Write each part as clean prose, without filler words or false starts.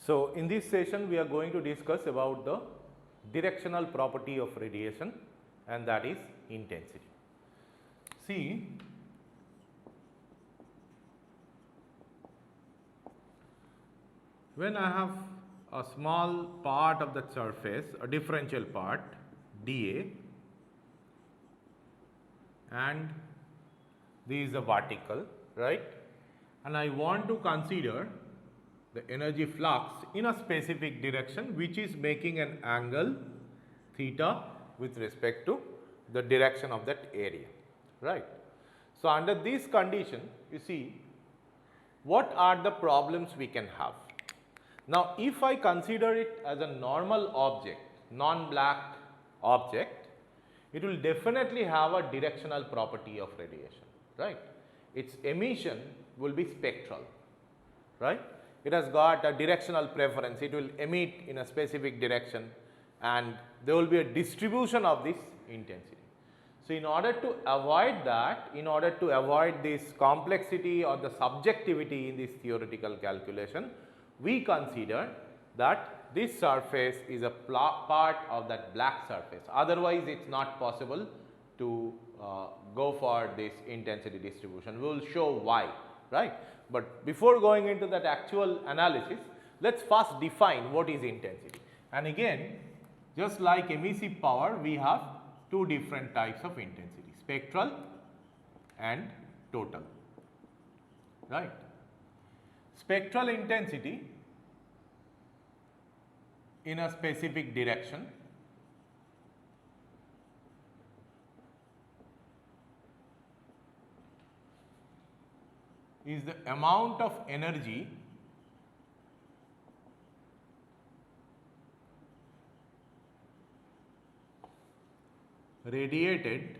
So, in this session we are going to discuss about the directional property of radiation, and that is intensity. See, when I have a small part of the surface, a differential part dA, and this is the vertical, right, and I want to consider the energy flux in a specific direction which is making an angle theta with respect to the direction of that area, right. So, under this condition, you see what are the problems we can have. Now, if I consider it as a normal object, non-black object, it will definitely have a directional property of radiation, right. Its emission will be spectral, right. It has got a directional preference, it will emit in a specific direction, and there will be a distribution of this intensity. So, in order to avoid that, in order to avoid this complexity or the subjectivity in this theoretical calculation, we consider that this surface is a part of that black surface. Otherwise, it is not possible to go for this intensity distribution. We will show why, right. But before going into that actual analysis, let us first define what is intensity. And again, just like emissive power, we have two different types of intensity, spectral and total, right. Spectral intensity in a specific direction is the amount of energy radiated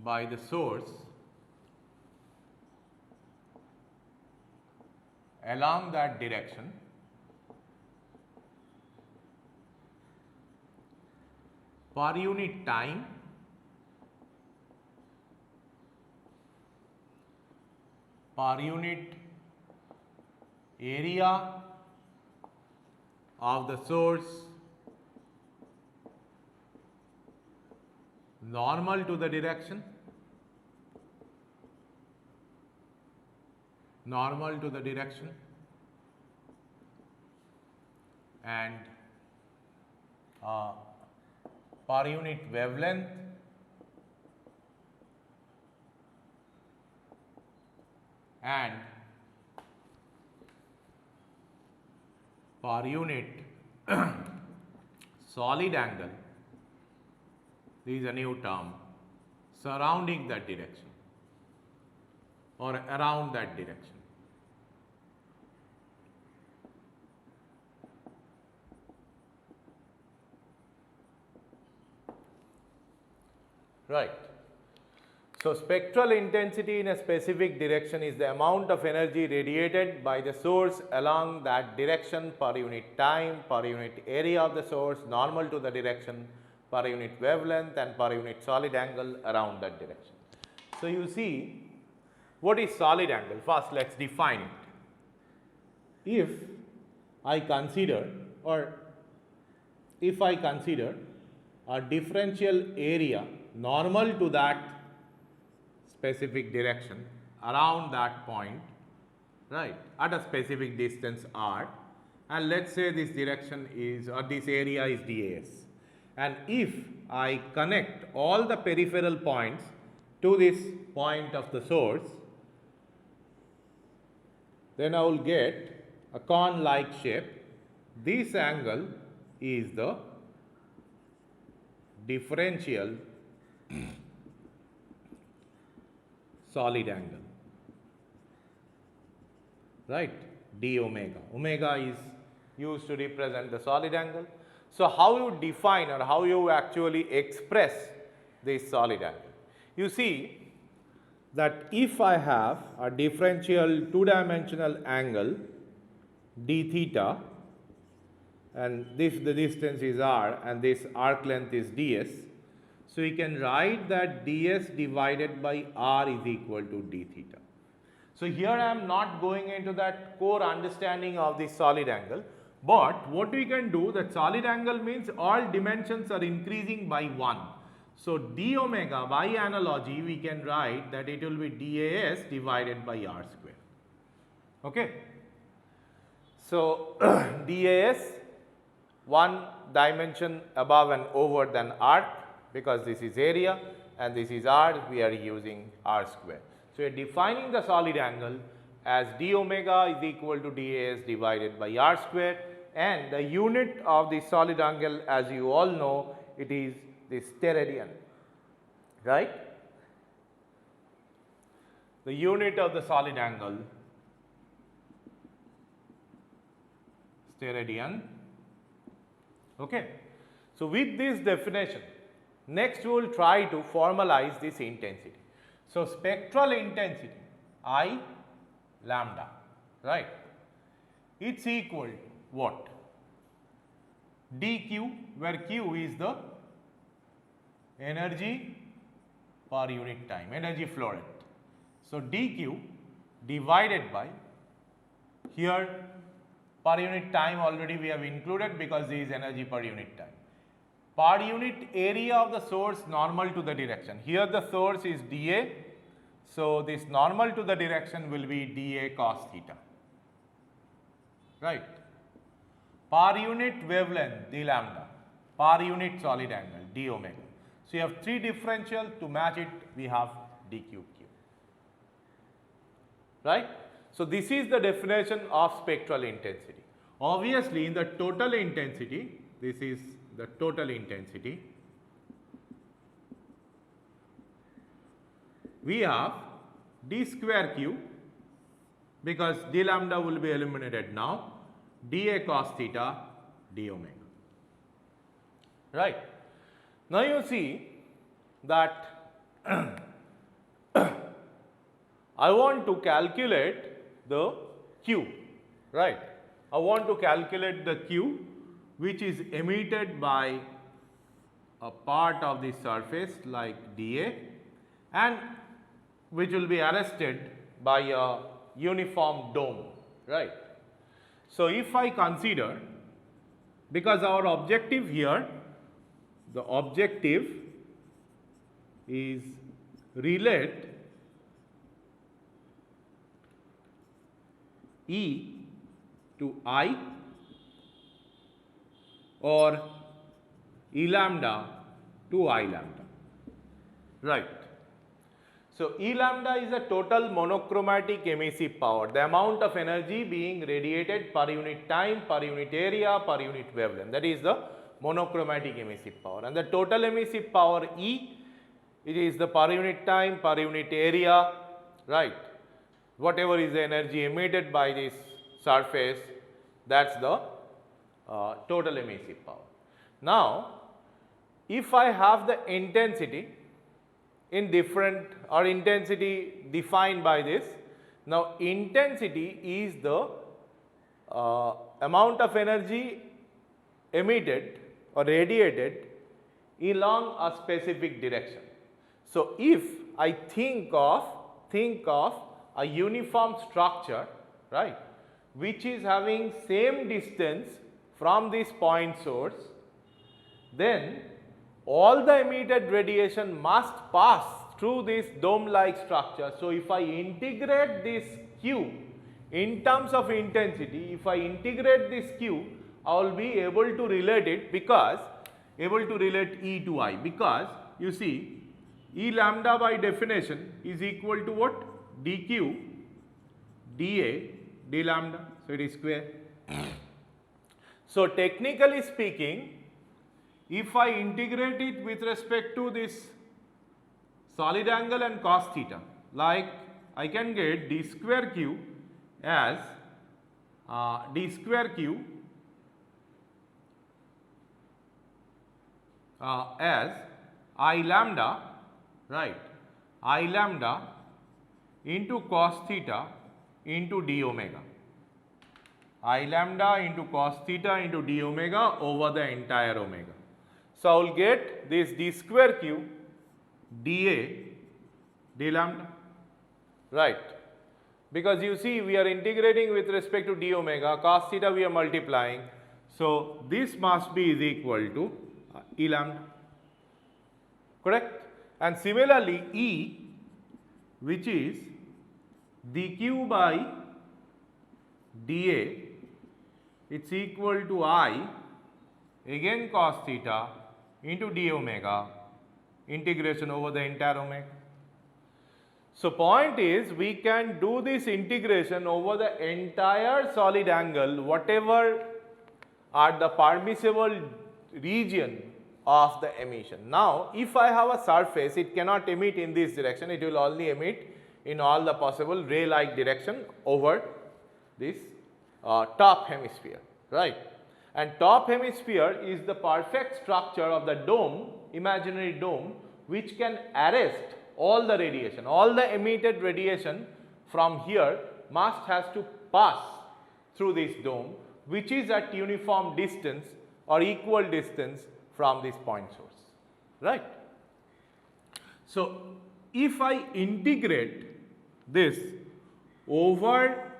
by the source along that direction per unit time per unit area of the source normal to the direction, and per unit wavelength and per unit solid angle. This is a new term, surrounding that direction or around that direction. Right. So, spectral intensity in a specific direction is the amount of energy radiated by the source along that direction per unit time, per unit area of the source, normal to the direction, per unit wavelength and per unit solid angle around that direction. So, you see what is solid angle? First, let us define it. If I consider a differential area normal to that specific direction around that point, right, at a specific distance r, and let us say this direction is, or this area is dAs. And if I connect all the peripheral points to this point of the source, then I will get a cone like shape. This angle is the differential solid angle, right, d omega. Omega is used to represent the solid angle. So, how you define or how you actually express this solid angle? You see that if I have a differential two-dimensional angle d theta, and this the distance is r and this arc length is ds, so we can write that ds divided by r is equal to d theta. So here I am not going into that core understanding of the solid angle, but what we can do, that solid angle means all dimensions are increasing by 1. So d omega by analogy we can write that it will be DAS divided by r square. Okay. So DAS, one dimension above and over than arc, because this is area and this is r, we are using r square. So, we are defining the solid angle as d omega is equal to DAS divided by r square, and the unit of the solid angle, as you all know, it is the steradian, right. The unit of the solid angle, steradian. Okay. So, with this definition, next we will try to formalize this intensity. So, spectral intensity I lambda, right, it is equal to what? dq, where q is the energy per unit time, energy flow rate. So, dq divided by, here per unit time already we have included because this is energy per unit time, per unit area of the source normal to the direction. Here the source is dA, so this normal to the direction will be dA cos theta, right. Per unit wavelength d lambda, per unit solid angle d omega. So, you have 3 differential, to match it we have d cube q, right. So, this is the definition of spectral intensity. Obviously, in the total intensity, this is the total intensity, we have d square q, because d lambda will be eliminated now, dA cos theta d omega, right. Now, you see that I want to calculate the q, right. I want to calculate the q which is emitted by a part of the surface like dA and which will be arrested by a uniform dome, right. So, if I consider, because our objective here, the objective is relate E to I or E lambda to I lambda, right. So, E lambda is a total monochromatic emissive power, the amount of energy being radiated per unit time, per unit area, per unit wavelength, that is the monochromatic emissive power. And the total emissive power E, it is the per unit time, per unit area, right. Whatever is the energy emitted by this surface, that is the total emissive power. Now, if I have the intensity in different, or intensity defined by this, now intensity is the amount of energy emitted or radiated along a specific direction. So, if I think of a uniform structure, right, which is having same distance from this point source, then all the emitted radiation must pass through this dome like structure. So, if I integrate this q in terms of intensity, if I integrate this q, I will be able to relate it, because able to relate E to I, because you see E lambda by definition is equal to what? dq dA d lambda, so it is square. So, technically speaking, if I integrate it with respect to this solid angle and cos theta, like I can get d square q as d square q as I lambda, right, I lambda into cos theta into d omega, I lambda into cos theta into d omega over the entire omega. So, I will get this d square q dA d lambda, right. because you see we are integrating with respect to d omega, cos theta we are multiplying. So this must be is equal to E lambda, correct? And similarly E, which is dq by dA, it's equal to I again cos theta into d omega, integration over the entire omega. So point is, we can do this integration over the entire solid angle, whatever are the permissible region of the emission. Now if I have a surface, it cannot emit in this direction, it will only emit in all the possible ray like direction over this top hemisphere, right? And top hemisphere is the perfect structure of the dome, imaginary dome, which can arrest all the radiation, all the emitted radiation from here has to pass through this dome, which is at uniform distance or equal distance from this point source, right? So if I integrate this over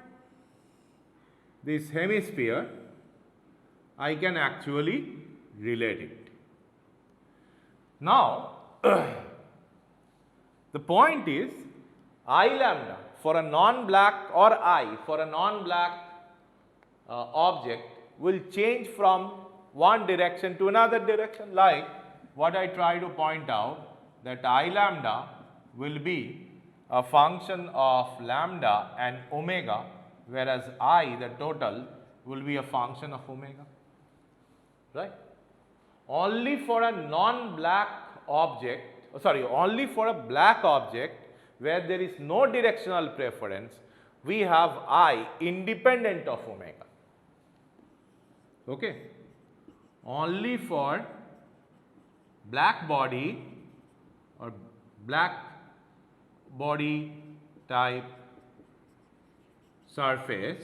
this hemisphere, I can actually relate it. Now the point is, I lambda for a non-black or I for a non-black object will change from one direction to another direction, like what I try to point out, that I lambda will be a function of lambda and omega, whereas I, the total, will be a function of omega, right? Only for a non-black object, only for a black object where there is no directional preference, we have I independent of omega. Okay. Only for black body or black body type surface,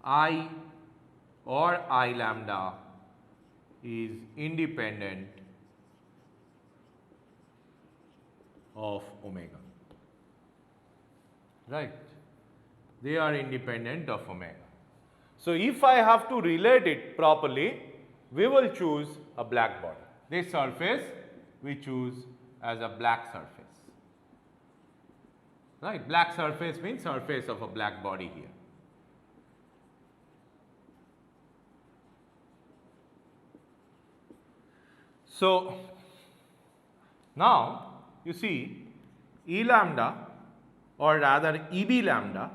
I or I lambda is independent of omega, right? They are independent of omega. So if I have to relate it properly, we will choose a black body. This surface we choose as a black surface, right? Black surface means surface of a black body here. So now you see E lambda, or rather EB lambda,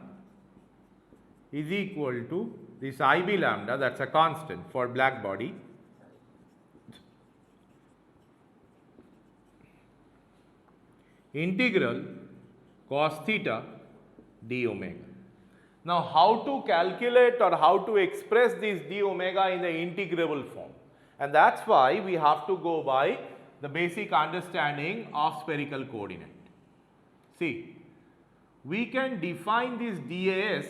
is equal to this IB lambda, that is a constant for black body, integral cos theta d omega. Now how to calculate or how to express this d omega in the integrable form? And that is why we have to go by the basic understanding of spherical coordinate. See, we can define this DAS.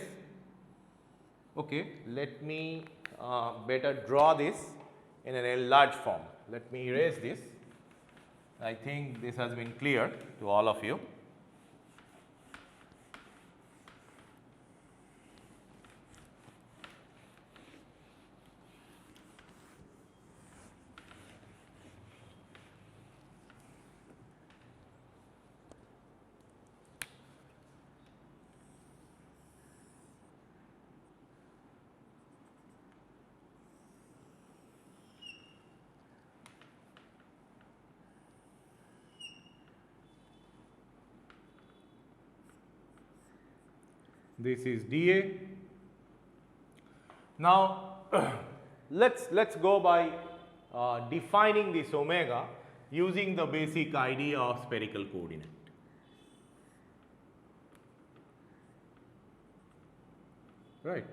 Okay, let me better draw this in an enlarged form. Let me erase this. I think this has been clear to all of you. This is dA. Now let's go by defining this omega using the basic idea of spherical coordinate. Right.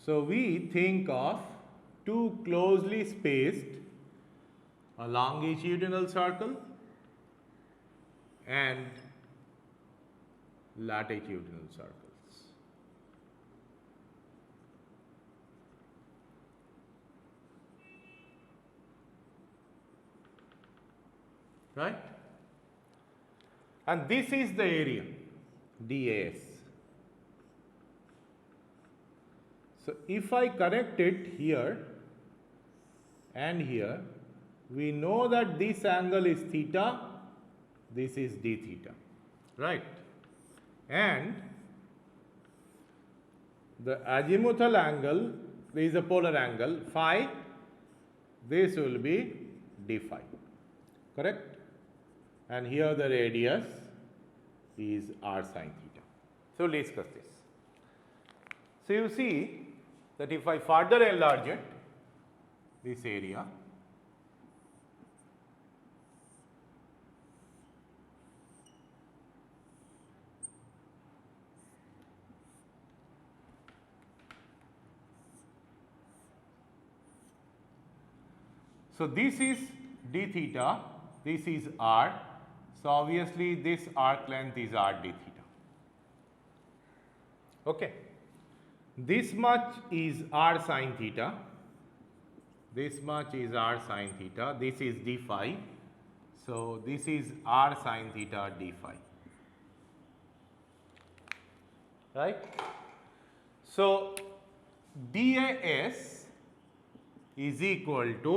So we think of two closely spaced, a longitudinal circle and latitudinal circles. Right? and this is the area DAS. So, if I connect it here and here, we know that this angle is theta, this is d theta, right? And the azimuthal angle, this is a polar angle, phi, this will be d phi, correct? And here the radius is r sin theta. So, let us discuss this. So, you see that if I further enlarge it, this area, so this is d theta, this is r, so obviously this arc length is r d theta. Okay. This much is r sin theta, this much is r sin theta, this is d phi, so this is r sin theta d phi, right. So, DAS is equal to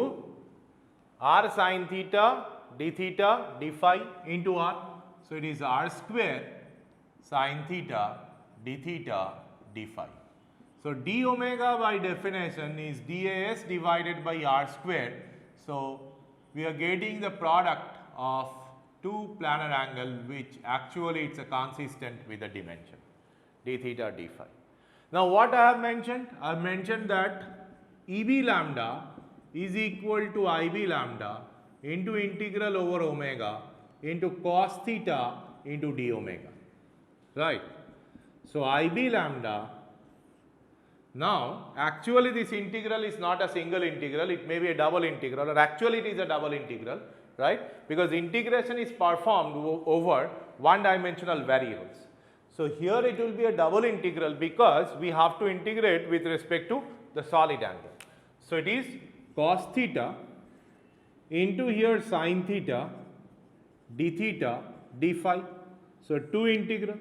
r sin theta d phi into r. So, it is r square sin theta d phi. So, d omega by definition is DAS divided by r square. So, we are getting the product of two planar angle which actually it is a consistent with the dimension d theta d phi. Now, what I have mentioned? I have mentioned that EB lambda is equal to IB lambda into integral over omega into cos theta into d omega, right. So, IB lambda, now actually this integral is not a single integral, it may be a double integral, or actually it is a double integral, right, because integration is performed over one dimensional variables. So, here it will be a double integral because we have to integrate with respect to the solid angle. So, it is cos theta into here sin theta d phi. So, 2 integral.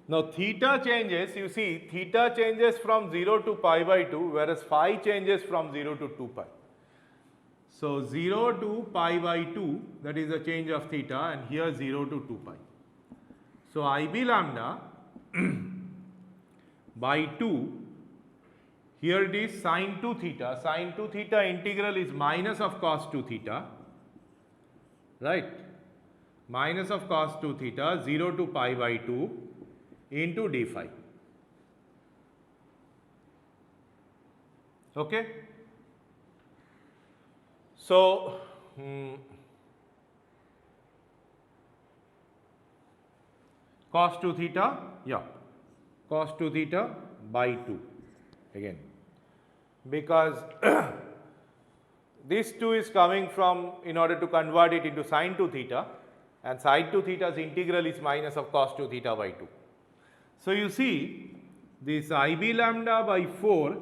Now, theta changes, you see theta changes from 0 to pi by 2, whereas phi changes from 0 to 2 pi. So, 0 to pi by 2, that is the change of theta, and here 0 to 2 pi. So, IB lambda by 2, here it is sin 2 theta, sin 2 theta integral is minus of cos 2 theta, right, minus of cos 2 theta 0 to pi by 2 into d phi. Okay. So, cos 2 theta, yeah, cos 2 theta by 2 again, because this 2 is coming from, in order to convert it into sin 2 theta, and sin 2 theta's integral is minus of cos 2 theta by 2. So, you see this IB lambda by 4,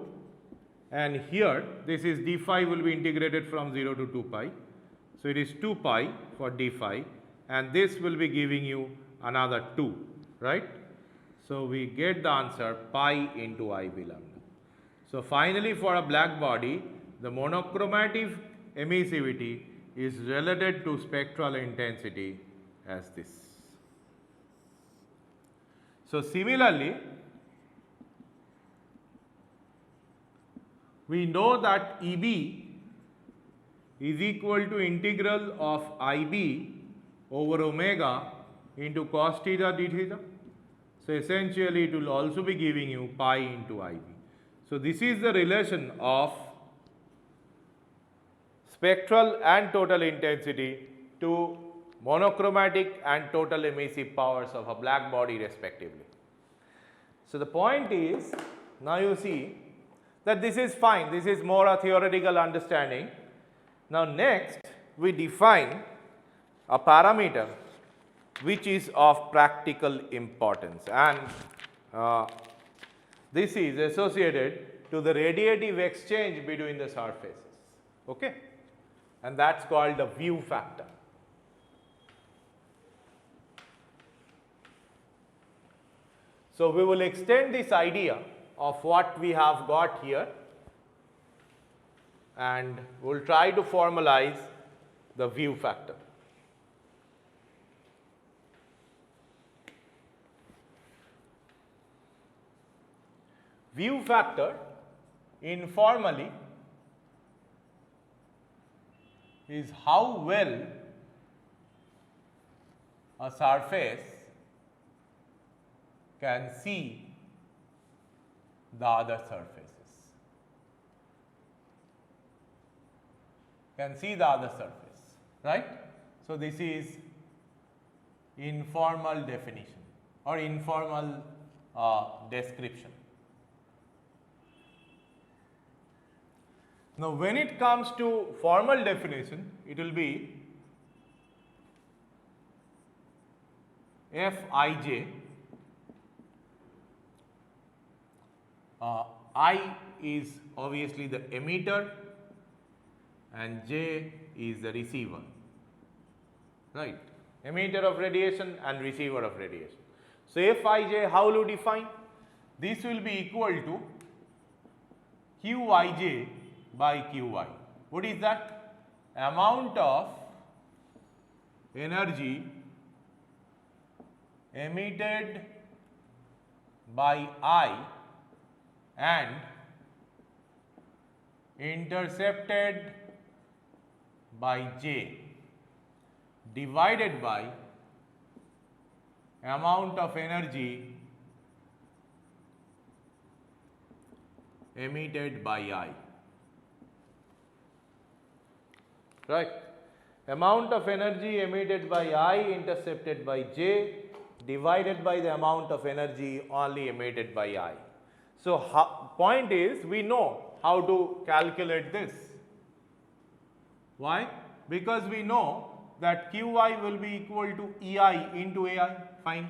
and here this is d phi will be integrated from 0 to 2 pi. So, it is 2 pi for d phi, and this will be giving you another 2, right. So, we get the answer pi into IB lambda. So, finally, for a black body, the monochromatic emissivity is related to spectral intensity as this. So, similarly, we know that EB is equal to integral of IB over omega into cos theta d theta. So, essentially it will also be giving you pi into IB. So, this is the relation of spectral and total intensity to monochromatic and total emissive powers of a black body respectively. So, the point is, now you see that this is fine, this is more a theoretical understanding. Now, next we define a parameter which is of practical importance, and this is associated to the radiative exchange between the surfaces, okay, and that is called the view factor. So we will extend this idea of what we have got here, and we will try to formalize the view factor. View factor informally is how well a surface can see the other surfaces. Can see the other surface, right? So this is informal definition or informal description. Now, when it comes to formal definition, it will be Fij. I is obviously the emitter and J is the receiver, right? Emitter of radiation and receiver of radiation. So, Fij, how will you define? This will be equal to Qij by Qi. What is that? Amount of energy emitted by I and intercepted by J divided by amount of energy emitted by I. Right? Amount of energy emitted by I intercepted by J divided by the amount of energy only emitted by I. So, point is, we know how to calculate this. Why? Because we know that Qi will be equal to Ei into Ai, fine.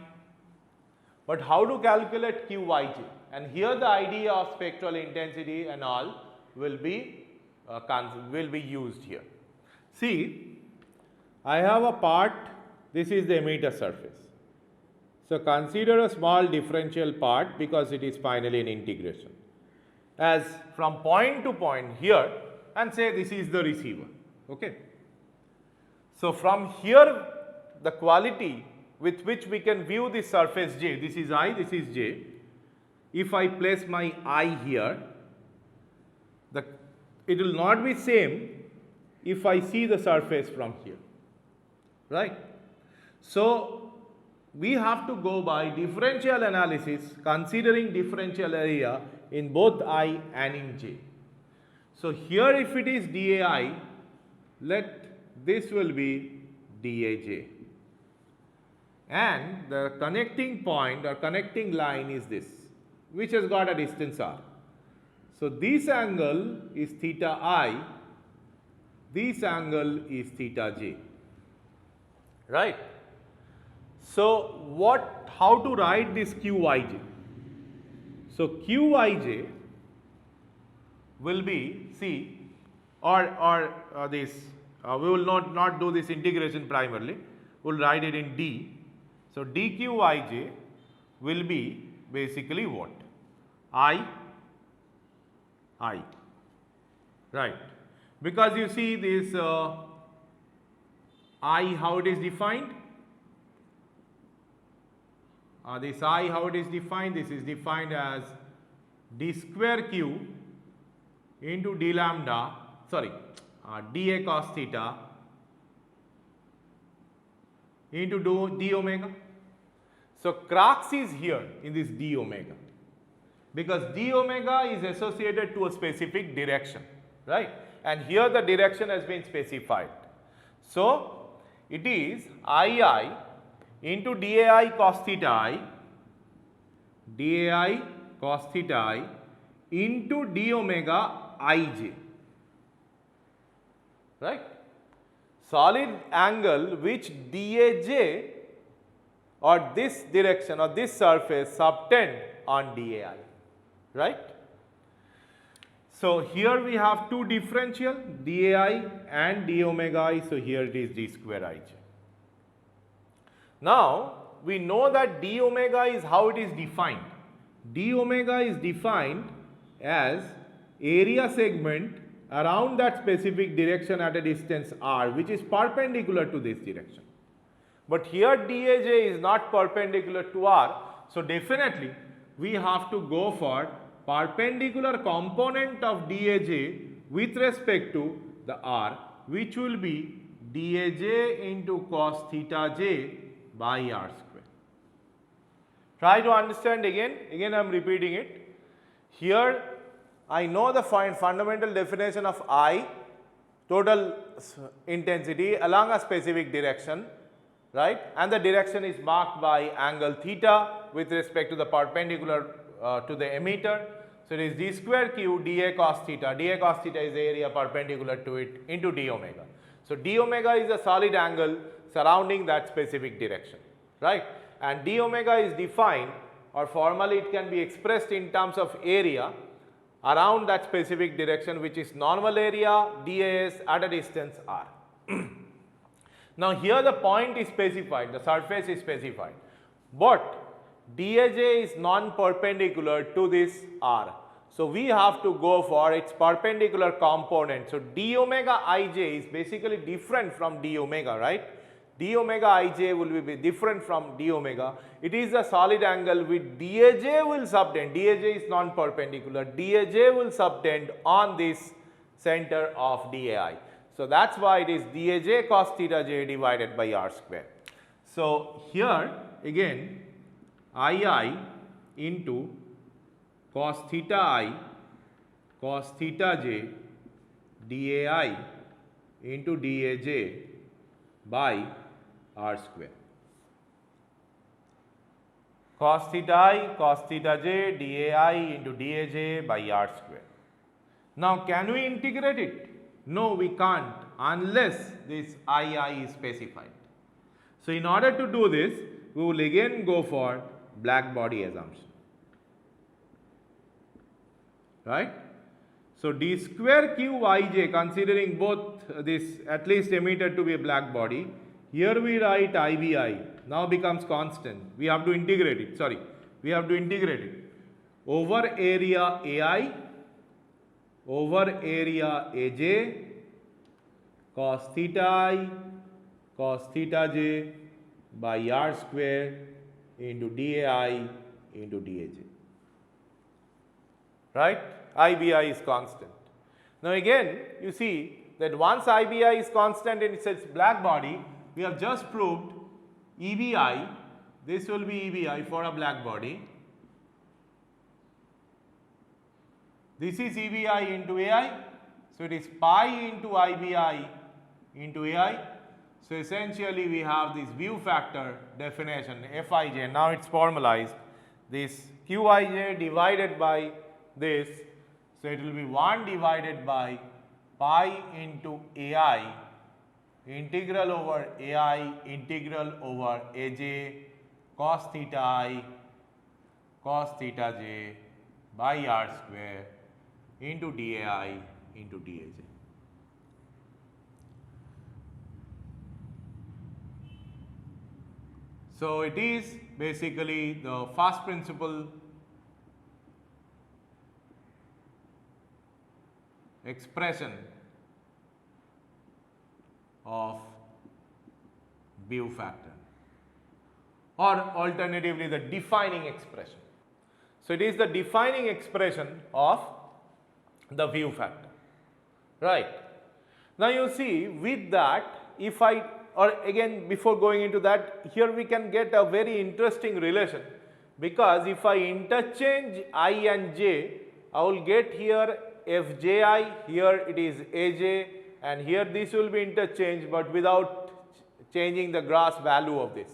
But how to calculate Qij? And here the idea of spectral intensity and all will be used here. See, I have a part, this is the emitter surface. So, consider a small differential part because it is finally an integration. As from point to point here, and say this is the receiver. Okay. So, from here the quality with which we can view the surface J, this is I, this is J. If I place my I here, it will not be same if I see the surface from here, right. So, we have to go by differential analysis considering differential area in both I and in J. So, here if it is dAi, let this will be dAj, and the connecting point or connecting line is this, which has got a distance r. So, this angle is theta I, this angle is theta j, right. So, how to write this Qij? So, Qij will be, see, we will not do this integration primarily, we will write it in d. So, dQij will be basically what? I, right. Because you see this I, how it is defined? This I, how it is defined? This is defined as d square q into d lambda, dA cos theta into d omega. So, crux is here in this d omega, because d omega is associated to a specific direction, right, and here the direction has been specified. So, it is II into dAi cos theta I, dAi cos theta I into d omega ij, right. Solid angle which dAj or this direction or this surface subtend on dAi, right. So, here we have two differential dAi and d omega I. So, here it is d square ij. Now, we know that d omega is how it is defined. D omega is defined as area segment around that specific direction at a distance r, which is perpendicular to this direction. But here dAj is not perpendicular to r, so definitely we have to go for perpendicular component of dAj with respect to the r, which will be dAj into cos theta j by r square. Try to understand again I am repeating it. Here I know the fundamental definition of I, total intensity along a specific direction, right, and the direction is marked by angle theta with respect to the perpendicular to the emitter. So, it is d square q dA cos theta. dA cos theta is the area perpendicular to it into d omega. So, d omega is a solid angle surrounding that specific direction, right, and d omega is defined, or formally it can be expressed in terms of area around that specific direction, which is normal area dAs at a distance r. Now, here the point is specified, the surface is specified, but dAj is non-perpendicular to this r. So, we have to go for its perpendicular component. So, d omega ij is basically different from d omega, right? D omega ij will be different from d omega. It is a solid angle with dAj will subtend. dAj is non-perpendicular. dAj will subtend on this center of dAi. So, that is why it is dAj cos theta j divided by r square. So, here again II into cos theta I cos theta j dAi into dAj by r square. Cos theta I cos theta j dAi into dAj by r square. Now, can we integrate it? No, we can't unless this II is specified. So, in order to do this, we will again go for black body assumption, right. So, d square q ij, considering both this at least emitter to be a black body, here we write IBI now becomes constant. We have to integrate it, sorry, we have to integrate it over area AI over area AJ cos theta I cos theta j by r square into dAi into dAj, right. IBI is constant. Now, again you see that once IBI is constant and it says black body, we have just proved EBI, this will be EBI for a black body, this is EBI into AI, so it is pi into IBI into AI. So, essentially we have this view factor definition Fij, now it is formalized, this Qij divided by this, so it will be 1 divided by pi into AI integral over AI integral over Aj cos theta I cos theta j by r square into dAi into dAj. So, it is basically the first principle expression of view factor, or alternatively the defining expression. So, it is the defining expression of the view factor, right. Now, you see with that, if I, or again before going into that, here we can get a very interesting relation, because if I interchange I and j, I will get here Fji, here it is Aj, and here this will be interchanged, but without changing the gross value of this.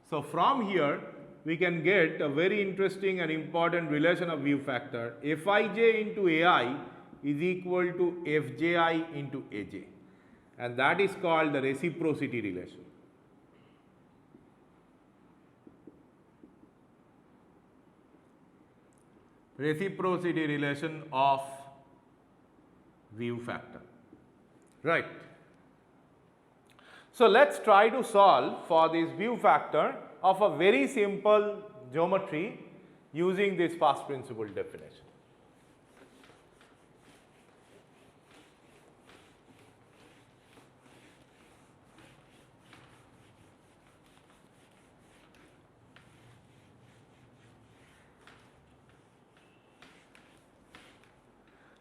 So, from here we can get a very interesting and important relation of view factor. Fij into Ai is equal to Fji into Aj, and that is called the reciprocity relation. Reciprocity relation of view factor, right. So, let us try to solve for this view factor of a very simple geometry using this first principle definition.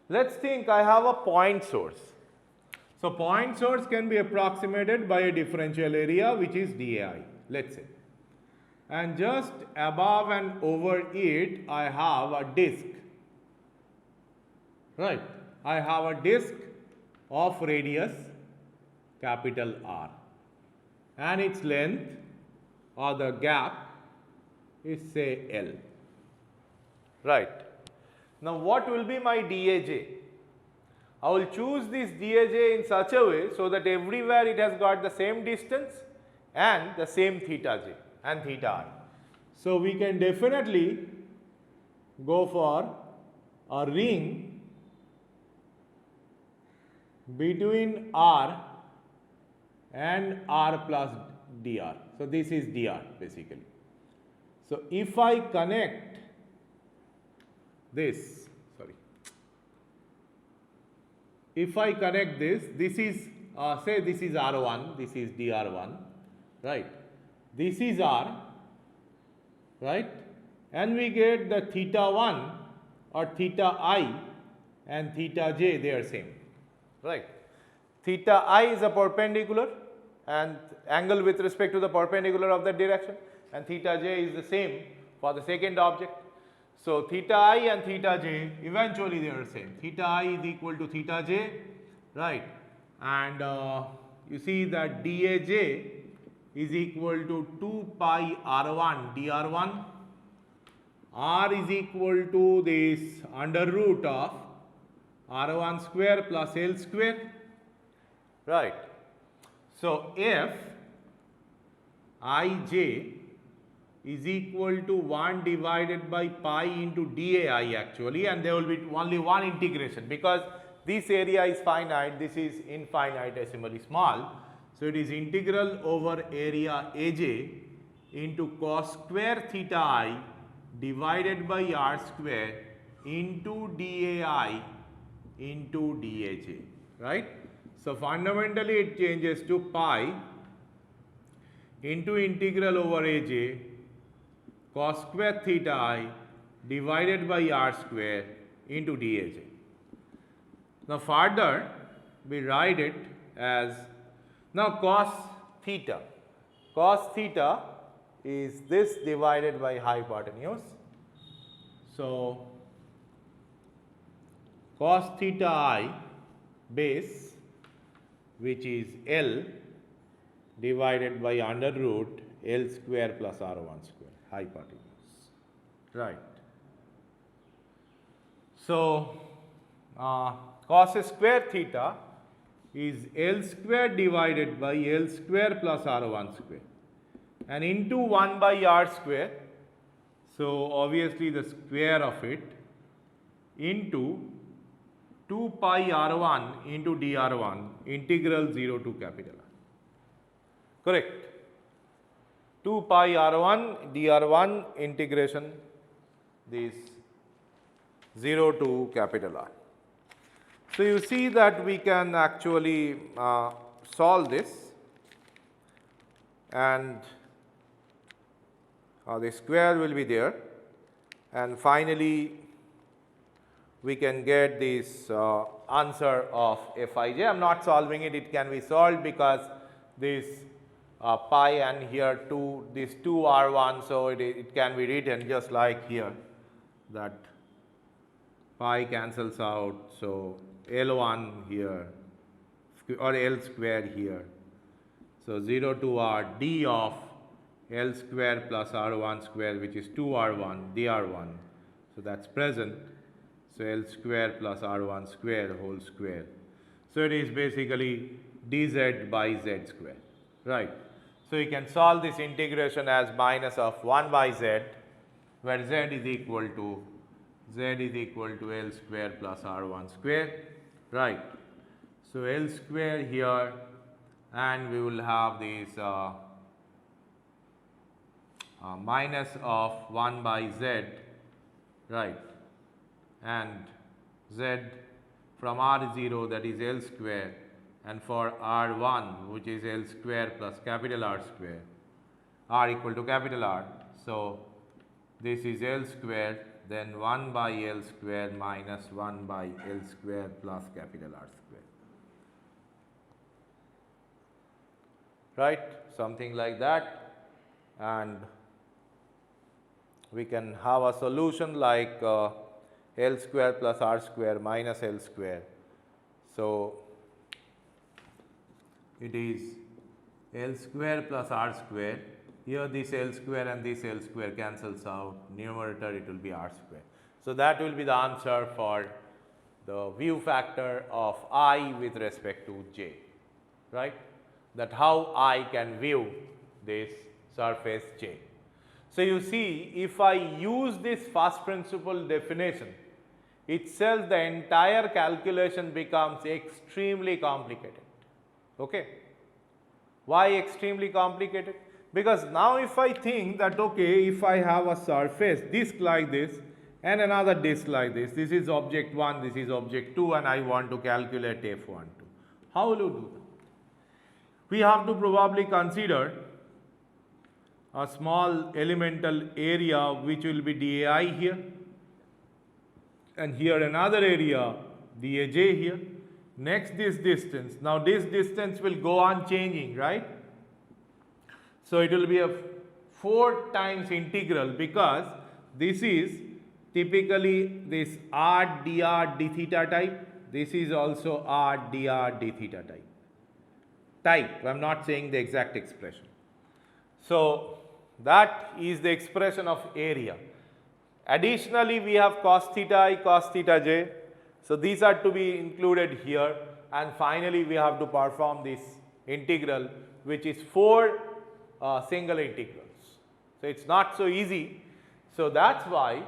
Let's think I have a point source. So point source can be approximated by a differential area which is dAi, let's say. And just above and over it I have a disk, right? I have a disk of radius capital R and its length or the gap is say L, right? Now what will be my dAj? I will choose this dAj in such a way so that everywhere it has got the same distance and the same theta j and theta I. So we can definitely go for a ring between R and R plus dr. So this is dr basically. So if I connect this, if I connect this, this is say this is R1, this is dr1, right? This is R, right? And we get the theta 1 or theta I and theta j, they are same, right? Theta I is a perpendicular and angle with respect to the perpendicular of that direction, and theta j is the same for the second object. So theta I and theta j, eventually they are same. Theta I is equal to theta j, right? And you see that dAj is equal to 2 pi R1 dr1. R is equal to this under root of R1 square plus L square, right? So if Ij is equal to 1 divided by pi into dAi actually, and there will be only one integration because this area is finite, this is infinitesimally small. So it is integral over area Aj into cos square theta I divided by R square into dAi into dAj, right? So fundamentally it changes to pi into integral over Aj cos square theta I divided by R square into dAj. Now further we write it as, now cos theta is this divided by hypotenuse. So cos theta I base, which is L divided by under root L square plus R1 square hypotenuse, right? So cos square theta is L square divided by L square plus R1 square and into 1 by R square. So obviously the square of it into 2 pi R1 into dr1 integral 0 to capital R. Correct? 2 pi R1 dr1 integration this 0 to capital R. So you see that we can actually solve this, and the square will be there, and finally we can get this answer of Fij. I am not solving it, it can be solved because this pi and here 2, this 2 are 1, so it can be written just like here that pi cancels out. So L1 here or L square here. So 0 to R d of L square plus R1 square, which is 2R1 dr1. So that's present. So L square plus R1 square whole square. So it is basically dz by z square, right? So you can solve this integration as minus of 1 by z, where z is equal to L square plus R1 square, right? So L square here, and we will have this minus of 1 by z, right, and z from R0, that is L square, and for R1, which is L square plus capital R square, R equal to capital R. So, this is L square, then 1 by L square minus 1 by L square plus capital R square, right, something like that. And we can have a solution like L square plus R square minus L square. So, it is L square plus R square. Here this L square and this L square cancels out, numerator it will be R square. So, that will be the answer for the view factor of I with respect to J, right, that how I can view this surface J. So, you see, if I use this first principle definition itself, the entire calculation becomes extremely complicated. Okay. Why extremely complicated? Because now if I think that, okay, if I have a surface disk like this and another disk like this is object 1, this is object 2, and I want to calculate F12. How will you do that? We have to probably consider a small elemental area which will be dAi here, and here another area dAj here. Next this distance. Now this distance will go on changing, right? So it will be a 4 times integral, because this is typically this r dr d theta type. This is also r dr d theta type. I am not saying the exact expression. So that is the expression of area. Additionally, we have cos theta I, cos theta j. So these are to be included here, and finally we have to perform this integral, which is 4 single integrals. So it's not so easy. So that's why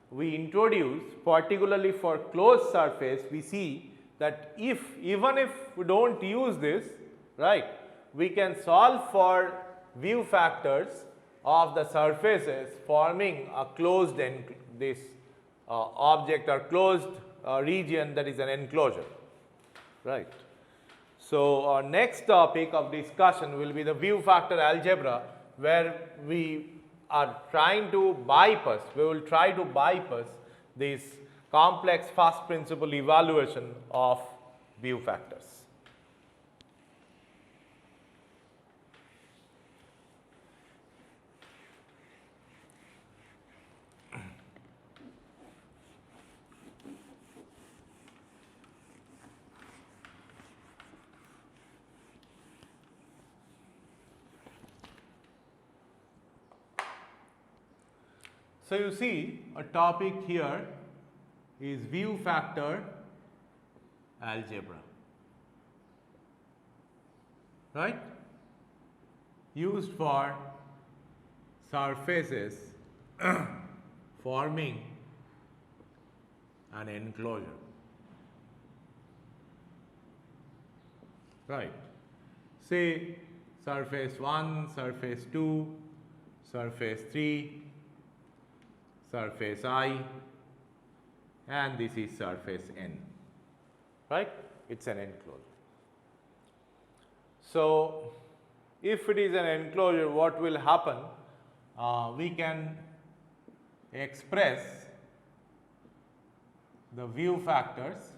we introduce, particularly for closed surface, we see that even if we don't use this, right, we can solve for view factors of the surfaces forming a closed object or closed region, that is an enclosure, right. So our next topic of discussion will be the view factor algebra, where we are trying to bypass, we will try to bypass this complex first principle evaluation of view factors. So you see, a topic here is view factor algebra, right, used for surfaces forming an enclosure, right. Say surface 1, surface 2, surface 3, surface I, and this is surface N, right, it is an enclosure. So if it is an enclosure, what will happen? We can express the view factors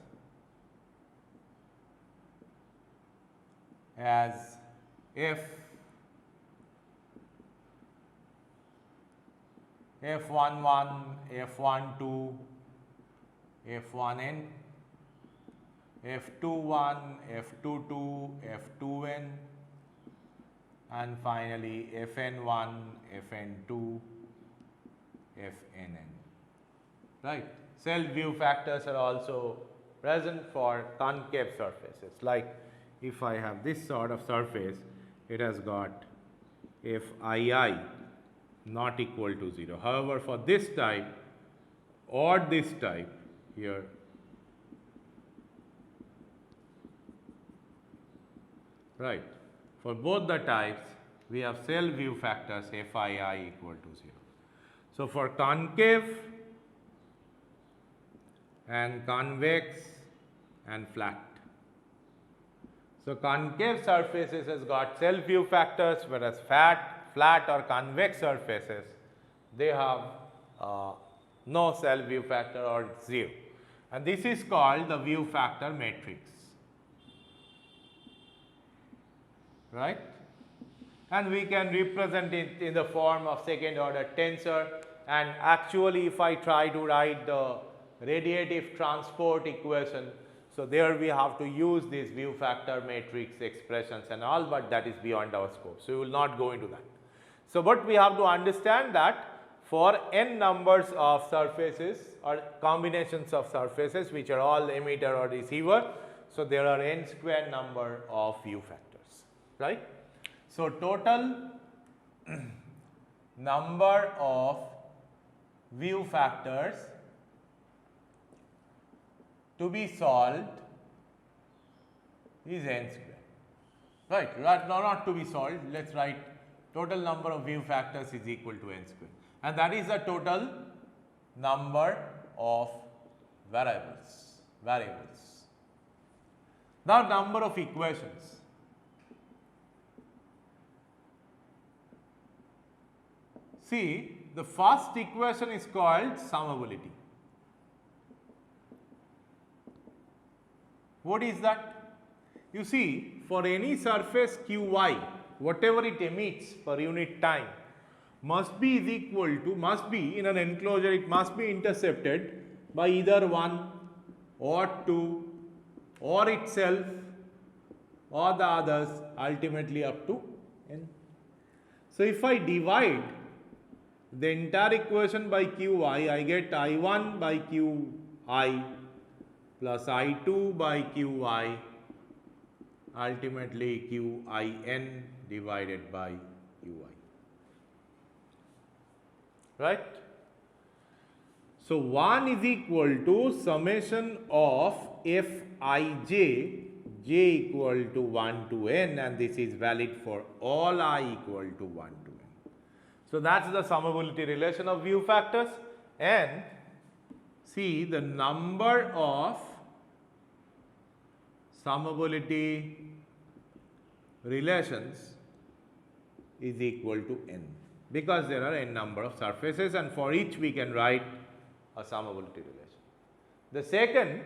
as F11, F12, F1n, F21, F22, F2n, and finally Fn1, Fn2, Fnn, right. Self view factors are also present for concave surfaces, like if I have this sort of surface, it has got Fii not equal to 0. However, for this type or this type here, right, for both the types we have cell view factors Fii equal to 0. So, for concave and convex and flat. So, concave surfaces has got cell view factors, whereas flat or convex surfaces, they have no cell view factor or 0, and this is called the view factor matrix, right. And we can represent it in the form of second order tensor, and actually if I try to write the radiative transport equation, so there we have to use these view factor matrix expressions and all, but that is beyond our scope. So, we will not go into that. So, but we have to understand that for n numbers of surfaces or combinations of surfaces which are all emitter or receiver, so there are n square number of view factors, right. So, total number of view factors to be solved is n square, right. Not to be solved, let us write total number of view factors is equal to n square, and that is the total number of variables. Now, number of equations. See, the first equation is called summability. What is that? You see, for any surface Qy, whatever it emits per unit time must be in an enclosure, it must be intercepted by either 1 or 2 or itself or the others, ultimately up to n. So, if I divide the entire equation by Qi, I get I1 by Qi plus I2 by Qi, ultimately Qin divided by Qi, right. So, 1 is equal to summation of Fij, j equal to 1 to n, and this is valid for all I equal to 1 to n. So, that is the summability relation of view factors, and see the number of summability relations is equal to n, because there are n number of surfaces, and for each we can write a summability relation. The second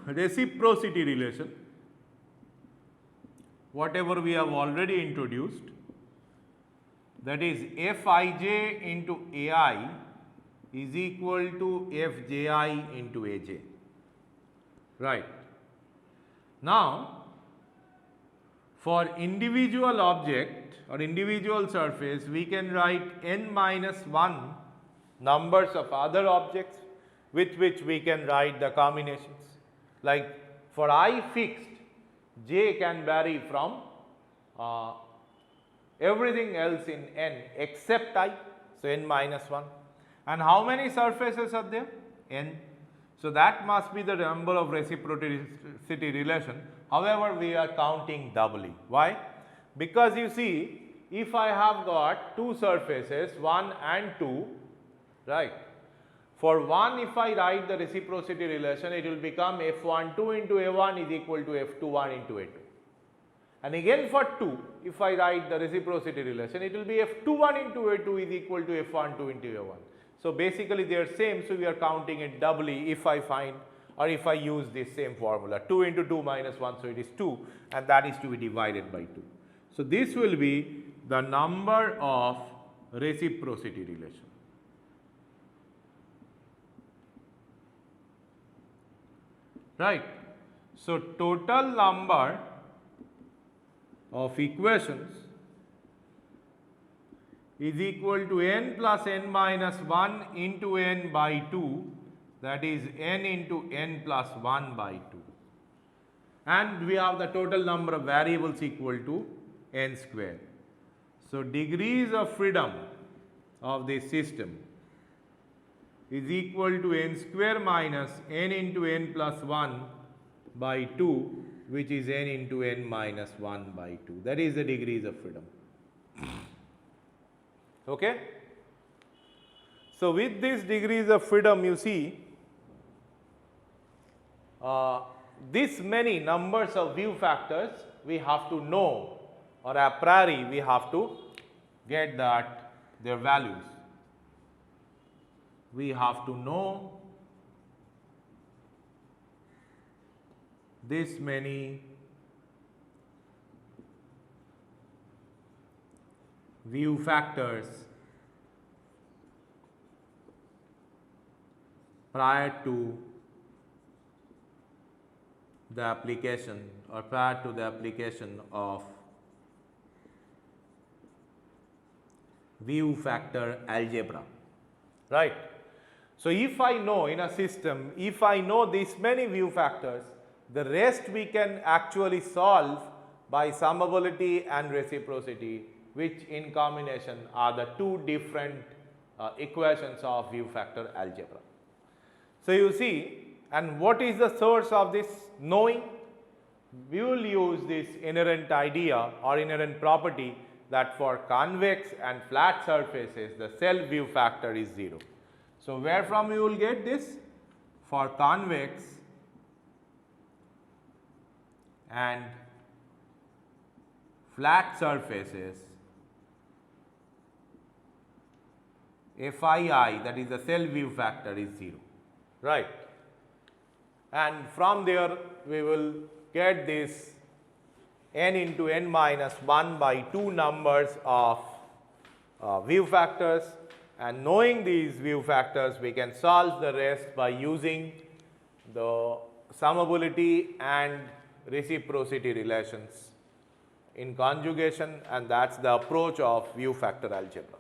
reciprocity relation, whatever we have already introduced, that is Fij into Ai is equal to Fji into Aj, right. Now, for individual object or individual surface, we can write n minus 1 numbers of other objects with which we can write the combinations. Like for I fixed, j can vary from everything else in n except I, so n minus 1. And how many surfaces are there? N. So, that must be the number of reciprocity relation. However, we are counting doubly. Why? Because you see, if I have got two surfaces 1 and 2, right. For 1, if I write the reciprocity relation, it will become F12 into A1 is equal to F21 into A2. And again for 2, if I write the reciprocity relation, it will be F21 into A2 is equal to F12 into A1. So, basically they are same, so we are counting it doubly if I find, or if I use this same formula, 2 into 2 minus 1, so it is 2, and that is to be divided by 2. So, this will be the number of reciprocity relation. Right. So, total number of equations is equal to n plus n minus 1 into n by 2, that is n into n plus 1 by 2, and we have the total number of variables equal to n square. So, degrees of freedom of this system is equal to n square minus n into n plus 1 by 2, which is n into n minus 1 by 2. That is the degrees of freedom. Okay. So with these degrees of freedom, you see this many numbers of view factors we have to know, or a priori we have to get that their values. We have to know this many view factors prior to the application, or prior to the application of view factor algebra, right. So if I know in a system, if I know this many view factors, the rest we can actually solve by summability and reciprocity, which in combination are the two different equations of view factor algebra. So you see, and what is the source of this knowing? We will use this inherent idea or inherent property that for convex and flat surfaces the self view factor is 0. So where from you will get this? For convex and flat surfaces, FII, that is the self view factor, is 0, right. And from there we will get this n into n minus 1 by 2 numbers of view factors, and knowing these view factors we can solve the rest by using the summability and reciprocity relations in conjugation, and that is the approach of view factor algebra.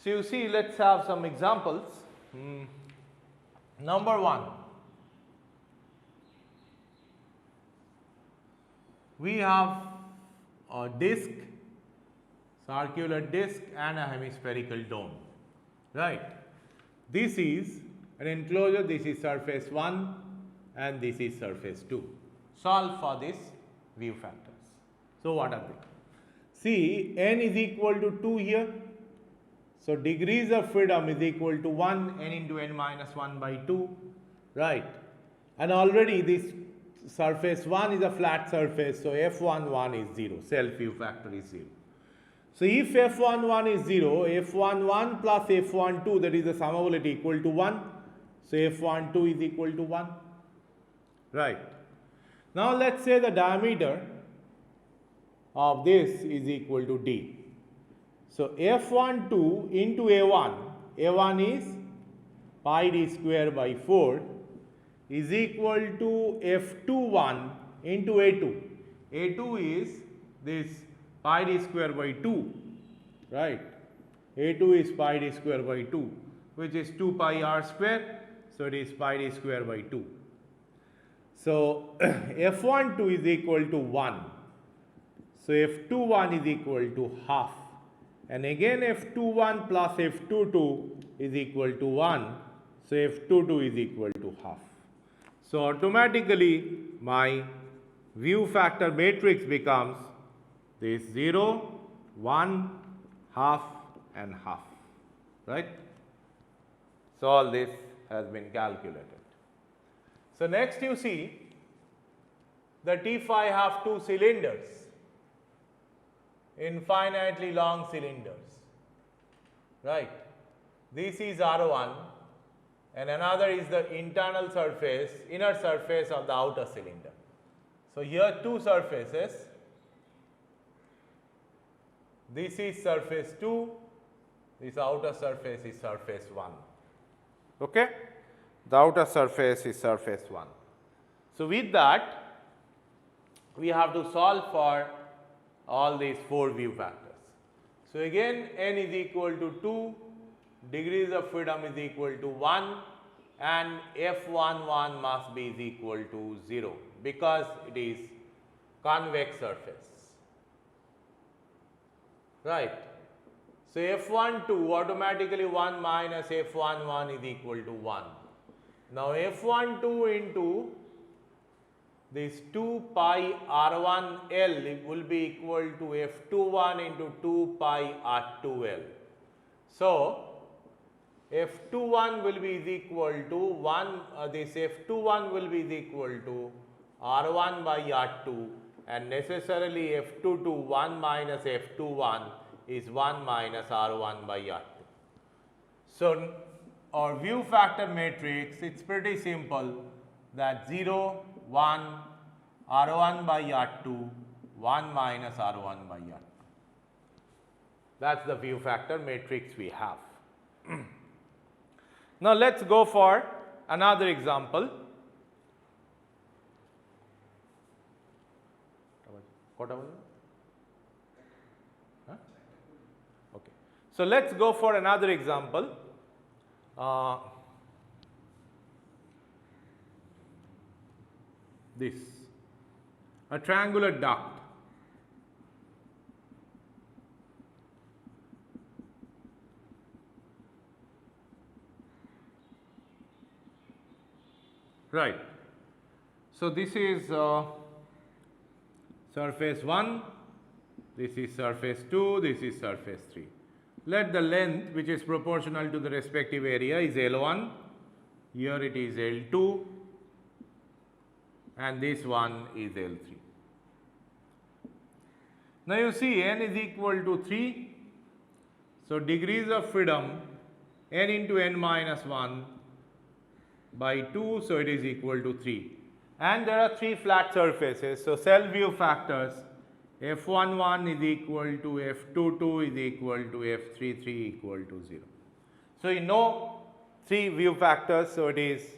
So you see, let us have some examples. Number 1, we have a disc, circular disc and a hemispherical dome, right. This is an enclosure, this is surface 1 and this is surface 2. Solve for this view factors. So what are they? See, n is equal to 2 here. So degrees of freedom is equal to 1, n into n minus 1 by 2, right. And already this surface 1 is a flat surface, so F11 is 0, self view factor is 0. So if F11 is 0, F11 plus F12, that is the summability, equal to 1. So F12 is equal to 1, right. Now let us say the diameter of this is equal to d. So F12 into A1 is pi d square by 4 is equal to F21 into A2. A2 is this pi d square by 2, right. A2 is pi d square by 2, which is 2 pi r square, so it is pi d square by 2. So F12 is equal to 1, so F21 is equal to half, and again F21 plus F22 is equal to 1, so F22 is equal to half. So automatically my view factor matrix becomes this 0, 1, half and half, right. So all this has been calculated. So next you see the T5 have two cylinders, infinitely long cylinders, right. This is R1 and another is the internal surface, inner surface of the outer cylinder. So here two surfaces, this is surface 2, this outer surface is surface 1, okay. The outer surface is surface 1. So with that we have to solve for all these 4 view factors. So again n is equal to 2, degrees of freedom is equal to 1 and F11 must be is equal to 0. because it is convex surface, right. So F12 automatically 1 minus F11 is equal to 1. Now F12 into this 2 pi R1L will be equal to F21 into 2 pi R2L. So F21 will be is equal to 1, this F21 will be is equal to R1 by R2, and necessarily F22 1 minus F21 is 1 minus R1 by R2. So our view factor matrix, it's pretty simple, that 0, 1, R1 by R2, 1 minus R1 by R2. That's the view factor matrix we have. Now let's go for another example. What about it? Huh? Okay. So let's go for another example. This, a triangular duct. Right. So this is surface 1, this is surface 2, this is surface 3. Let the length, which is proportional to the respective area, is L1, here it is L2, and this one is L3. Now you see n is equal to 3, so degrees of freedom n into n minus 1 by 2, so it is equal to 3. And there are 3 flat surfaces, so cell view factors F11 is equal to F22 is equal to F33 equal to 0. So you know 3 view factors, so it is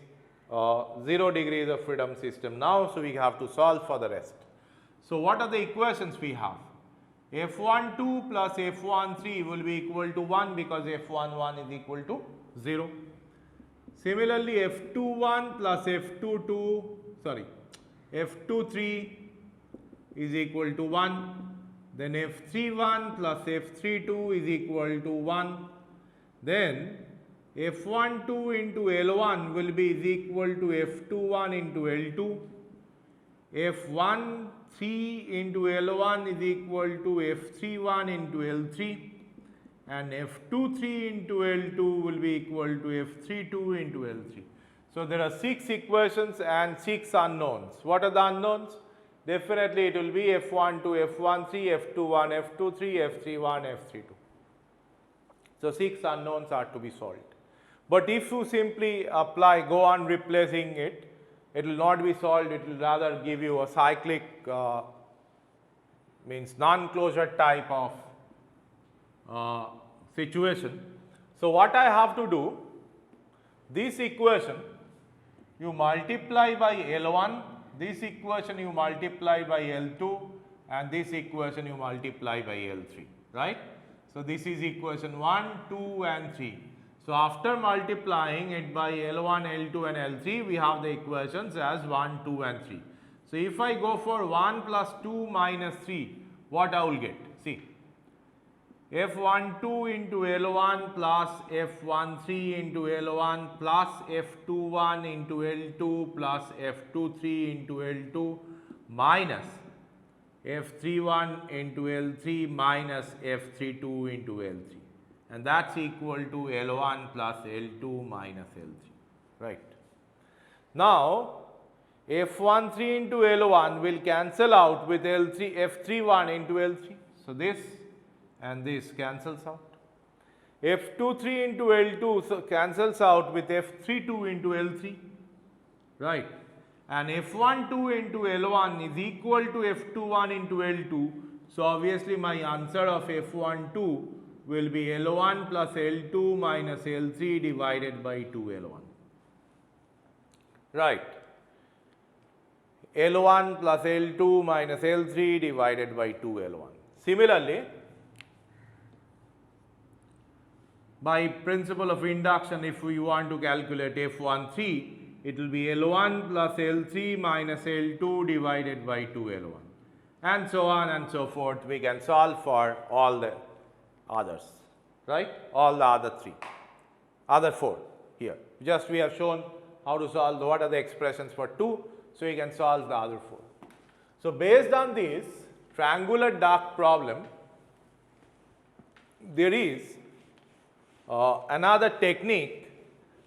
0 degrees of freedom system now, so we have to solve for the rest. So what are the equations we have? F12 plus F13 will be equal to 1 because F11 is equal to 0. Similarly, F21 plus F23 is equal to 1. Then F31 plus F32 is equal to 1. Then F12 into L1 will be is equal to F21 into L2. F13 into L1 is equal to F31 into L3. And F23 into L2 will be equal to F32 into L3. So there are 6 equations and 6 unknowns. What are the unknowns? Definitely it will be F12, F13, F21, F23, F31, F32. So 6 unknowns are to be solved. But if you simply apply, go on replacing it, it will not be solved, it will rather give you a cyclic, means non-closure type of situation. So what I have to do, this equation you multiply by L1, this equation you multiply by L2, and this equation you multiply by L3, right? So this is equation 1, 2 and 3. So after multiplying it by L1, L2 and L3, we have the equations as 1, 2 and 3. So if I go for 1 plus 2 minus 3, what I will get? See, F12 into L1 plus F13 into L1 plus F21 into L2 plus F23 into L2 minus F31 into L3 minus F32 into L3, and that's equal to L1 plus L2 minus L3, right. Now F13 into L1 will cancel out with L3, F31 into L3, so this and this cancels out. F23 into L2 cancels out with F32 into L3, right. And F12 into L1 is equal to F21 into L2. So obviously my answer of F12 will be L1 plus L2 minus L3 divided by 2L1, right. L1 plus L2 minus L3 divided by 2L1. Similarly, by principle of induction, if we want to calculate F13, it will be L1 plus L3 minus L2 divided by 2L1, and so on and so forth. We can solve for all the others, right? All the other four here. Just we have shown how to solve what are the expressions for 2, so we can solve the other 4. So based on this triangular duct problem, there is another technique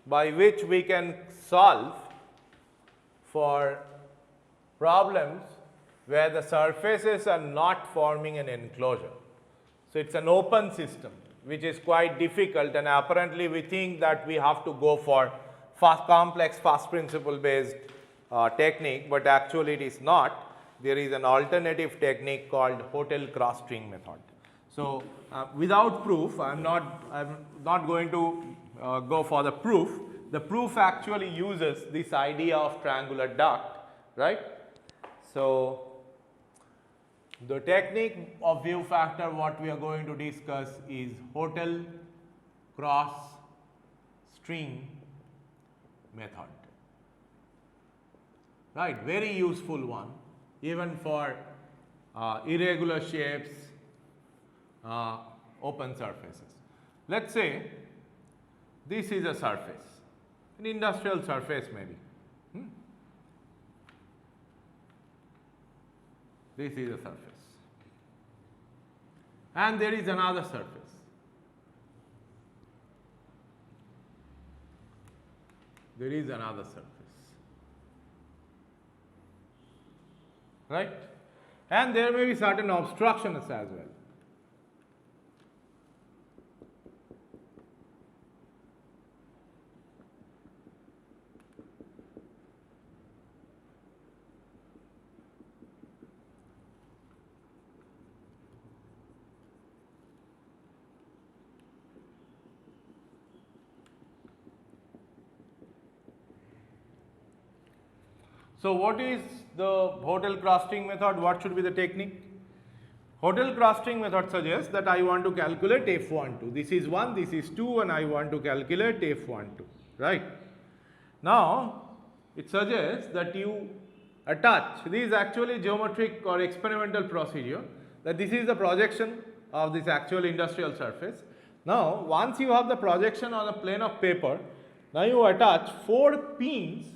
by which we can solve for problems where the surfaces are not forming an enclosure. So it's an open system, which is quite difficult, and apparently we think that we have to go for complex first principle based technique, but actually it is not. There is an alternative technique called Hotel cross string method. So without proof, I'm not going to go for the proof. The proof actually uses this idea of triangular duct, right? So the technique of view factor what we are going to discuss is Hotel cross string method, right? Very useful one even for irregular shapes, open surfaces. Let's say this is a surface, an industrial surface maybe. This is a surface, and there is another surface. There is another surface, right? And there may be certain obstructions as well. So what is the Hotel cross string method? What should be the technique? Hotel cross string method suggests that I want to calculate F12. This is 1, this is 2, and I want to calculate F12, right? Now, it suggests that you attach, this is actually geometric or experimental procedure, that this is the projection of this actual industrial surface. Now, once you have the projection on a plane of paper, now you attach 4 pins.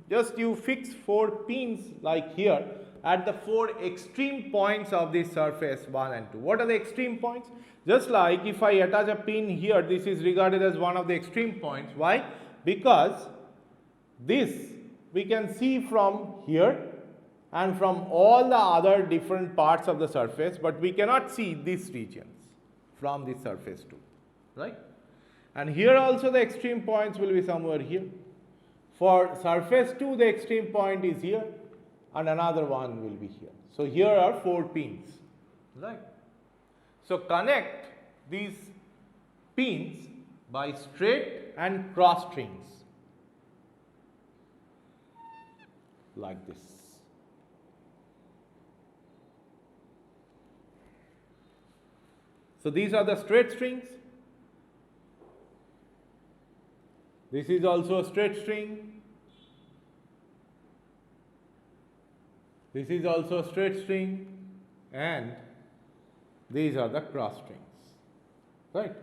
Just you fix 4 pins like here at the 4 extreme points of this surface 1 and 2. What are the extreme points? Just like if I attach a pin here, this is regarded as one of the extreme points. Why? Because this we can see from here and from all the other different parts of the surface, but we cannot see these regions from this surface too, right? And here also the extreme points will be somewhere here. For surface 2, the extreme point is here and another one will be here. So here are 4 pins, right? So connect these pins by straight and cross strings like this. So these are the straight strings. This is also a straight string. This is also a straight string, and these are the cross strings, right?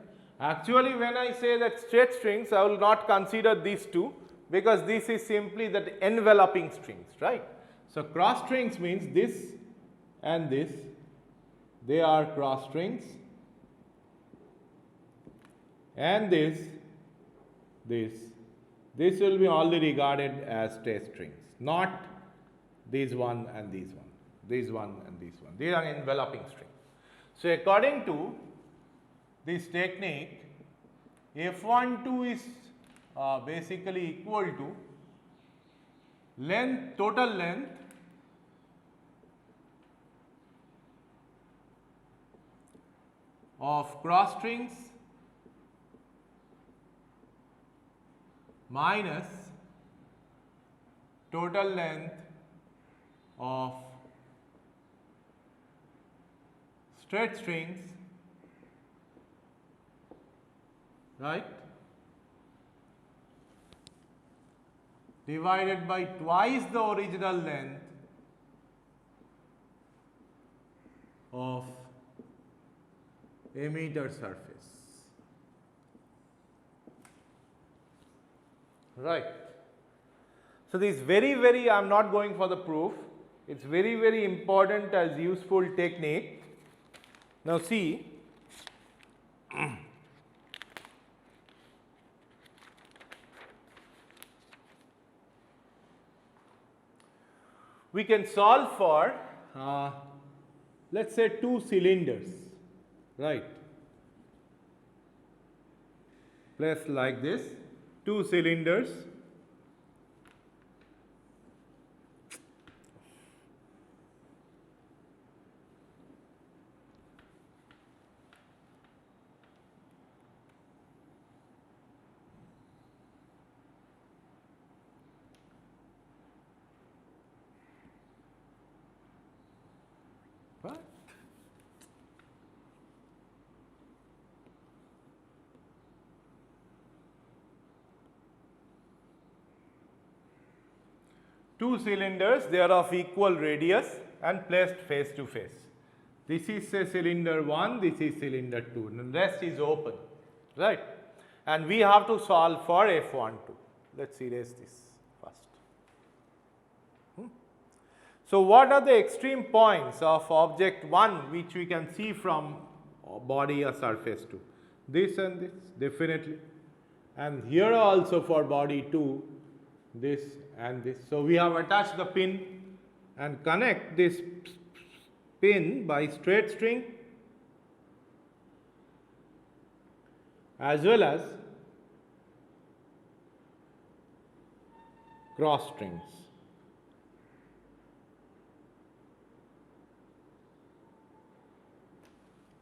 Actually, when I say that straight strings, I will not consider these two because this is simply the enveloping strings, right? So cross strings means this and this, they are cross strings, and this will be only regarded as straight strings, not these one and these one, these one and these one. These are enveloping strings. So according to this technique, F12 is basically equal to length, total length of cross strings minus total length of straight strings, right? divided by twice the original length of emitter surface. Right. So this very, I am not going for the proof. It's very important as useful technique. Now see, we can solve for let's say 2 cylinders, right? Place like this, 2 cylinders. What? Two cylinders, they are of equal radius and placed face to face. This is a cylinder 1, this is cylinder 2, and the rest is open, right? And we have to solve for F12. Let's erase this first. So what are the extreme points of object 1 which we can see from body or surface 2? This and this, definitely. And here also for body 2, this and this. So we have attached the pin and connect this pin by straight string as well as cross strings.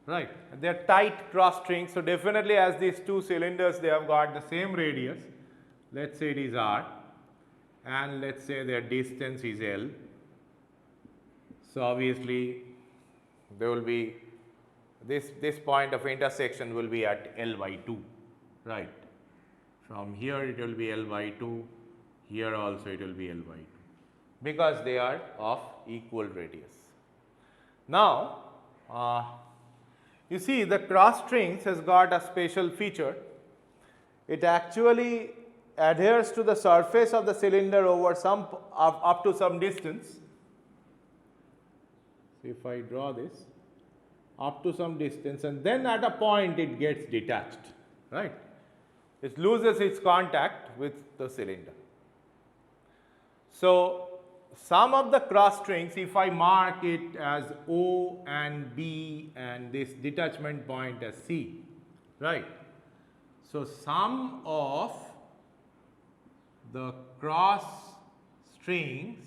Right, they are tight cross strings. So definitely as these 2 cylinders, they have got the same radius. Let's say it is R, and let's say their distance is L. So obviously there will be this point of intersection will be at L by 2, right? From here it will be L by 2, here also it will be L by 2, because they are of equal radius. Now you see the cross strings has got a special feature. It actually adheres to the surface of the cylinder over some up to some distance. So if I draw this up to some distance, and then at a point it gets detached, right? It loses its contact with the cylinder. So some of the cross strings, if I mark it as O and B and this detachment point as C, right? So sum of the cross strings,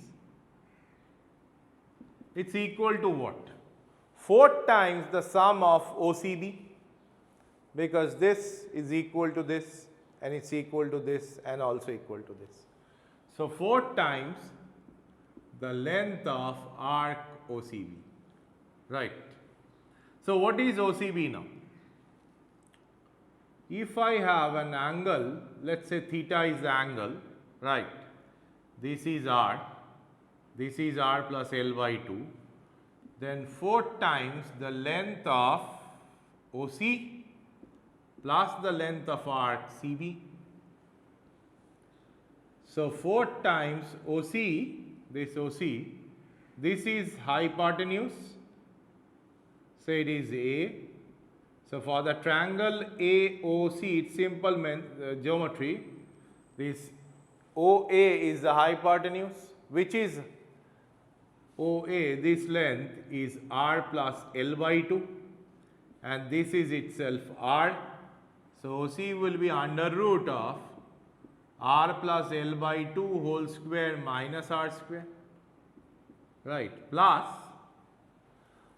it's equal to what? 4 times the sum of OCB, because this is equal to this and it's equal to this and also equal to this. So 4 times the length of arc OCB, right? So what is OCB now? If I have an angle, let's say theta is the angle, right? This is R plus L by 2, then 4 times the length of OC plus the length of arc CB. So 4 times OC, this is hypotenuse, say it is A. So for the triangle AOC, it's simple geometry. This OA is the hypotenuse, which is OA, this length is R plus L by 2, and this is itself R. So OC will be under root of R plus L by 2 whole square minus R square, right, plus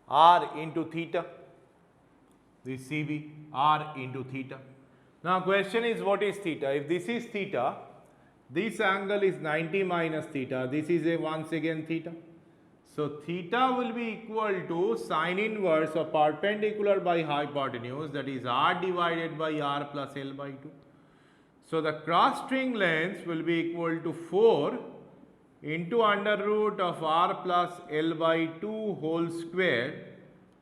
R into theta, this CB, R into theta. Now question is, what is theta? If this is theta, this angle is 90 minus theta, this is a once again theta. So theta will be equal to sine inverse of perpendicular by hypotenuse, that is R divided by R plus L by 2. So the cross string length will be equal to 4 into under root of r plus L by 2 whole square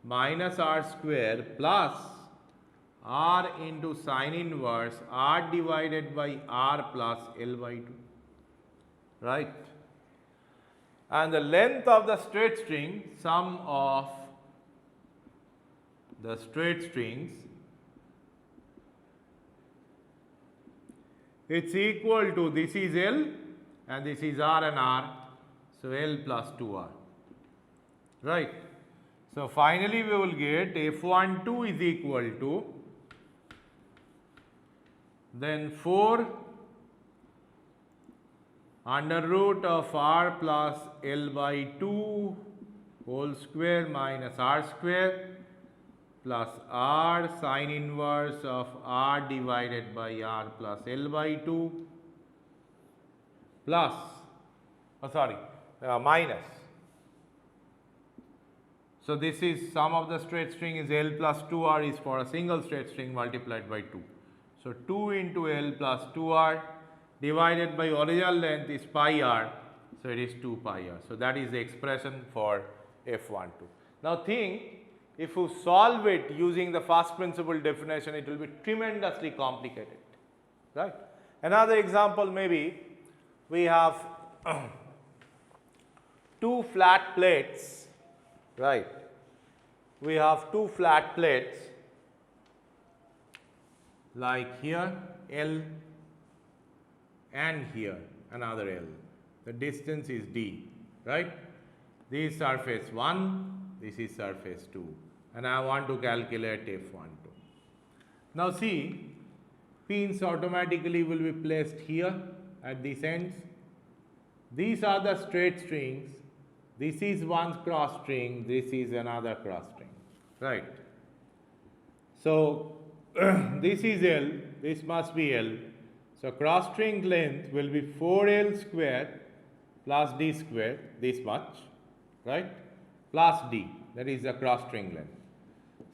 minus r square plus r into sine inverse r divided by r plus L by 2, right? And the length of the straight string, sum of the straight strings, it's equal to, this is L and this is R and R, so L plus 2R, right? So finally we will get F12 is equal to then 4 under root of R plus L by 2 whole square minus R square plus R sine inverse of R divided by R plus L by 2 plus, minus. So this is sum of the straight string is L plus 2R is for a single straight string multiplied by 2. So 2 into L plus 2R divided by original length is pi R, so it is 2 pi R. So that is the expression for F12. Now think, if you solve it using the first principle definition, it will be tremendously complicated, right? Another example, maybe we have two flat plates, right? We have two flat plates like here L and here another L. The distance is D, right? This is surface 1, this is surface 2, and I want to calculate F12. Now see, pins automatically will be placed here at these ends. These are the straight strings. This is one cross string, this is another cross string, right? So this is L, this must be L. So cross string length will be 4L square plus D square, this much, right? Plus D, that is the cross string length.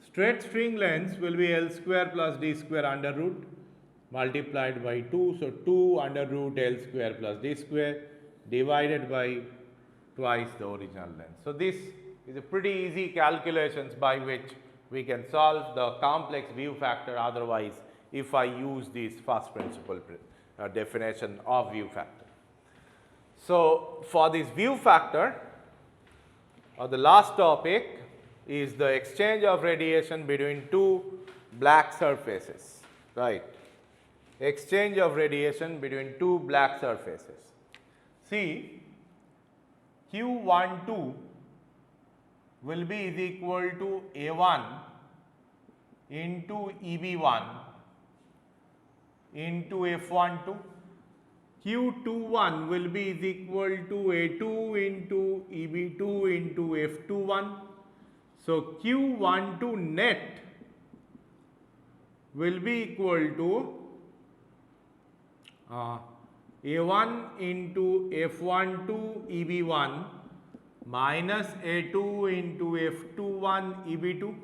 Straight string length will be L square plus D square under root multiplied by 2. So 2 under root L square plus D square divided by twice the original length. So this is a pretty easy calculations by which we can solve the complex view factor otherwise if I use this first principle definition of view factor. So for this view factor, the last topic is the exchange of radiation between two black surfaces, right? Exchange of radiation between two black surfaces. See, Q12 will be is equal to A1 into EB1 into F12. Q21 will be is equal to A2 into EB2 into F21. So Q12 net will be equal to A1 into F12 EB1 minus A2 into F21 EB2.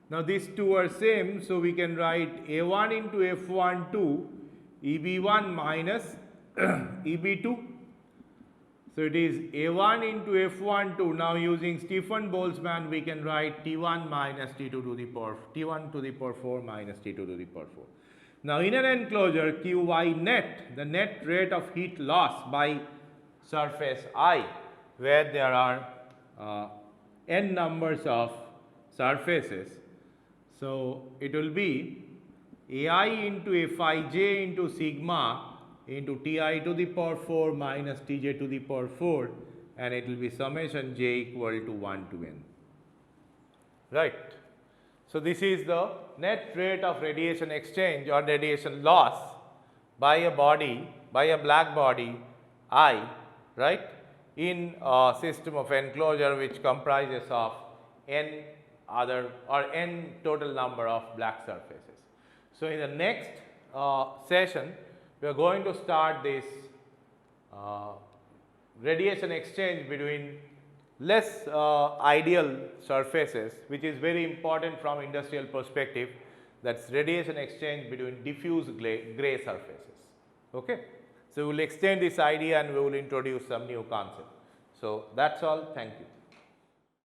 Now these two are same, so we can write A1 into F12 EB1 minus EB2. So it is A1 into F12. Now using Stefan-Boltzmann, we can write T1 minus T2 to the power T1 to the power 4 minus T2 to the power 4. Now in an enclosure Qy net, the net rate of heat loss by surface I, where there are n numbers of surfaces. So it will be Ai into Fij into sigma into Ti to the power 4 minus Tj to the power 4, and it will be summation j equal to 1 to n, right? So this is the net rate of radiation exchange or radiation loss by a body, by a black body I, right, in a system of enclosure which comprises of n other or n total number of black surfaces. So in the next session, we are going to start this radiation exchange between less ideal surfaces, which is very important from industrial perspective. That's radiation exchange between diffuse gray surfaces. Okay. So, we will extend this idea and we will introduce some new concept. So, that is all. Thank you.